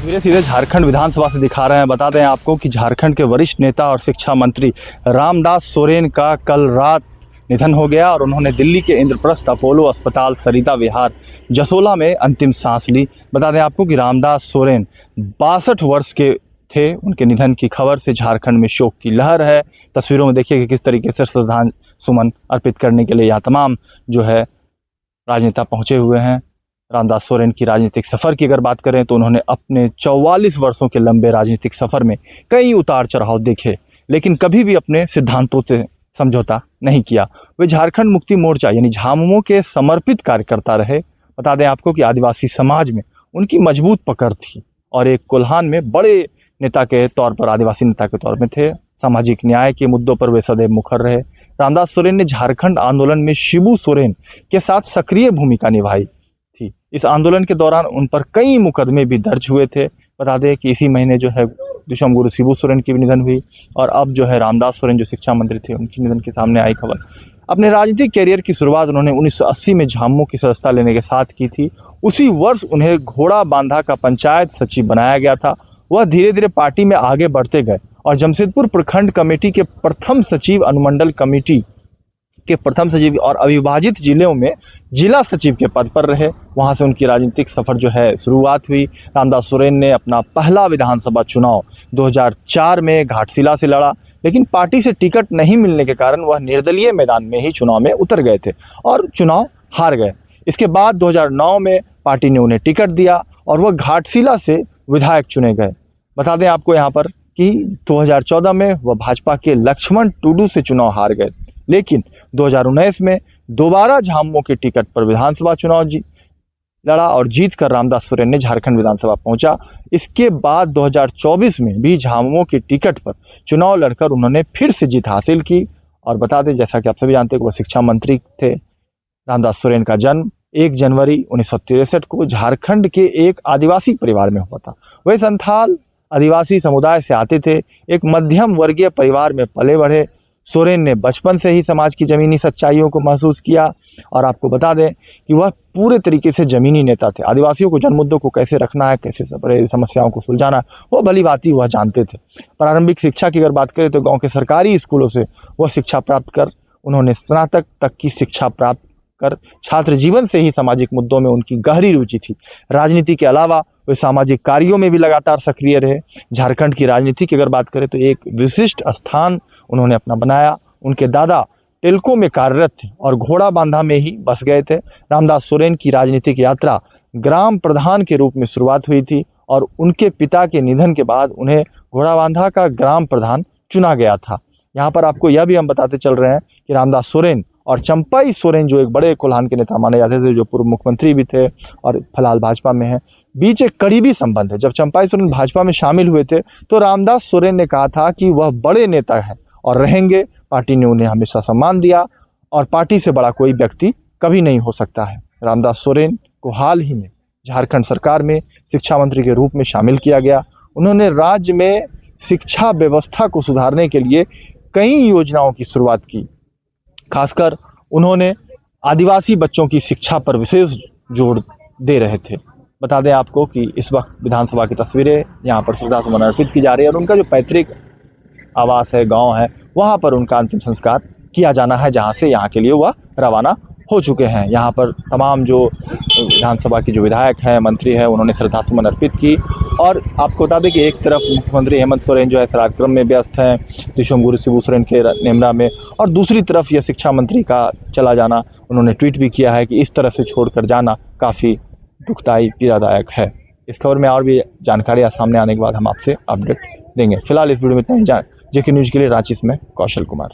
तस्वीरें सीधे झारखंड विधानसभा से दिखा रहे हैं। बता दें आपको कि झारखंड के वरिष्ठ नेता और शिक्षा मंत्री रामदास सोरेन का कल रात निधन हो गया और उन्होंने दिल्ली के इंद्रप्रस्थ अपोलो अस्पताल सरिता विहार जसोला में अंतिम सांस ली। बता दें आपको कि रामदास सोरेन 62 वर्ष के थे। उनके निधन की खबर से झारखंड में शोक की लहर है। तस्वीरों में देखिए कि किस तरीके से श्रद्धांजलि सुमन अर्पित करने के लिए यहाँ तमाम जो है राजनेता पहुँचे हुए हैं। रामदास सोरेन की राजनीतिक सफ़र की अगर बात करें तो उन्होंने अपने 44 वर्षों के लंबे राजनीतिक सफ़र में कई उतार चढ़ाव देखे, लेकिन कभी भी अपने सिद्धांतों से समझौता नहीं किया। वे झारखंड मुक्ति मोर्चा यानी झामुमो के समर्पित कार्यकर्ता रहे। बता दें आपको कि आदिवासी समाज में उनकी मजबूत पकड़ थी और एक कोल्हान में बड़े नेता के तौर पर, आदिवासी नेता के तौर में थे। सामाजिक न्याय के मुद्दों पर वे सदैव मुखर रहे। रामदास सोरेन ने झारखंड आंदोलन में शिबू सोरेन के साथ सक्रिय भूमिका निभाई थी। इस आंदोलन के दौरान उन पर कई मुकदमे भी दर्ज हुए थे। बता दें कि इसी महीने जो है दिशम गुरु शिबू सोरेन की भी निधन हुई और अब जो है रामदास सोरेन जो शिक्षा मंत्री थे उनकी निधन के सामने आई खबर। अपने राजनीतिक कैरियर की शुरुआत उन्होंने 1980 में झामुमो की सदस्यता लेने के साथ की थी। उसी वर्ष उन्हें घोड़ा बांधा का पंचायत सचिव बनाया गया था। वह धीरे धीरे पार्टी में आगे बढ़ते गए और जमशेदपुर प्रखंड कमेटी के प्रथम सचिव, अनुमंडल कमेटी के प्रथम सचिव और अविभाजित जिलों में जिला सचिव के पद पर रहे। वहां से उनकी राजनीतिक सफ़र जो है शुरुआत हुई। रामदास सोरेन ने अपना पहला विधानसभा चुनाव 2004 में घाटशिला से लड़ा, लेकिन पार्टी से टिकट नहीं मिलने के कारण वह निर्दलीय मैदान में ही चुनाव में उतर गए थे और चुनाव हार गए। इसके बाद 2009 में पार्टी ने उन्हें टिकट दिया और वह घाटशिला से विधायक चुने गए। बता दें आपको यहाँ पर कि 2014 में वह भाजपा के लक्ष्मण टुडू से चुनाव हार गए, लेकिन 2019 में दोबारा झामुमो के टिकट पर विधानसभा चुनाव लड़ा और जीतकर रामदास सोरेन ने झारखंड विधानसभा पहुंचा। इसके बाद 2024 में भी झामुमो के टिकट पर चुनाव लड़कर उन्होंने फिर से जीत हासिल की। और बता दें, जैसा कि आप सभी जानते हैं कि वह शिक्षा मंत्री थे। रामदास सोरेन का जन्म 1 जनवरी 1963 को झारखंड के एक आदिवासी परिवार में हुआ था। वे संथाल आदिवासी समुदाय से आते थे। एक मध्यम वर्गीय परिवार में पले बढ़े। सोरेन ने बचपन से ही समाज की ज़मीनी सच्चाइयों को महसूस किया और आपको बता दें कि वह पूरे तरीके से ज़मीनी नेता थे। आदिवासियों को जन मुद्दों को कैसे रखना है, कैसे बड़े समस्याओं को सुलझाना है, वो भली भांति वह जानते थे। प्रारंभिक शिक्षा की अगर बात करें तो गांव के सरकारी स्कूलों से वह शिक्षा प्राप्त कर उन्होंने स्नातक तक की शिक्षा प्राप्त कर छात्र जीवन से ही सामाजिक मुद्दों में उनकी गहरी रुचि थी। राजनीति के अलावा वे सामाजिक कार्यों में भी लगातार सक्रिय रहे। झारखंड की राजनीति की अगर बात करें तो एक विशिष्ट स्थान उन्होंने अपना बनाया। उनके दादा टेल्को में कार्यरत थे और घोड़ा बांधा में ही बस गए थे। रामदास सोरेन की राजनीतिक यात्रा ग्राम प्रधान के रूप में शुरुआत हुई थी और उनके पिता के निधन के बाद उन्हें घोड़ा बांधा का ग्राम प्रधान चुना गया था। यहाँ पर आपको यह भी हम बताते चल रहे हैं कि रामदास सोरेन और चंपाई सोरेन जो एक बड़े कोल्हान के नेता माने जाते थे, जो पूर्व मुख्यमंत्री भी थे और फिलहाल भाजपा में हैं, बीच एक करीबी संबंध है। जब चंपाई सोरेन भाजपा में शामिल हुए थे तो रामदास सोरेन ने कहा था कि वह बड़े नेता हैं और रहेंगे। पार्टी ने उन्हें हमेशा सम्मान दिया और पार्टी से बड़ा कोई व्यक्ति कभी नहीं हो सकता है। रामदास सोरेन को हाल ही में झारखंड सरकार में शिक्षा मंत्री के रूप में शामिल किया गया। उन्होंने राज्य में शिक्षा व्यवस्था को सुधारने के लिए कई योजनाओं की शुरुआत की। खासकर उन्होंने आदिवासी बच्चों की शिक्षा पर विशेष जोर दे रहे थे। बता दें आपको कि इस वक्त विधानसभा की तस्वीरें यहाँ पर श्रद्धासुमन अर्पित की जा रही है और उनका जो पैतृक आवास है, गांव है, वहाँ पर उनका अंतिम संस्कार किया जाना है, जहाँ से यहाँ के लिए वह रवाना हो चुके हैं। यहाँ पर तमाम जो विधानसभा के जो विधायक हैं, मंत्री हैं, उन्होंने श्रद्धासुमन अर्पित की। और आपको बता दें कि एक तरफ मुख्यमंत्री हेमंत सोरेन जो है श्राद्ध क्रम में व्यस्त हैं दिशम गुरु शिबू सोरेन के नेमरा में, और दूसरी तरफ यह शिक्षा मंत्री का चला जाना, उन्होंने ट्वीट भी किया है कि इस तरह से छोड़कर जाना काफ़ी दुखदायी, पीड़ादायक है। इस खबर में और भी जानकारियाँ सामने आने के बाद हम आपसे अपडेट देंगे। फिलहाल इस वीडियो में इतना ही। जेके न्यूज़ के लिए रांची में कौशल कुमार।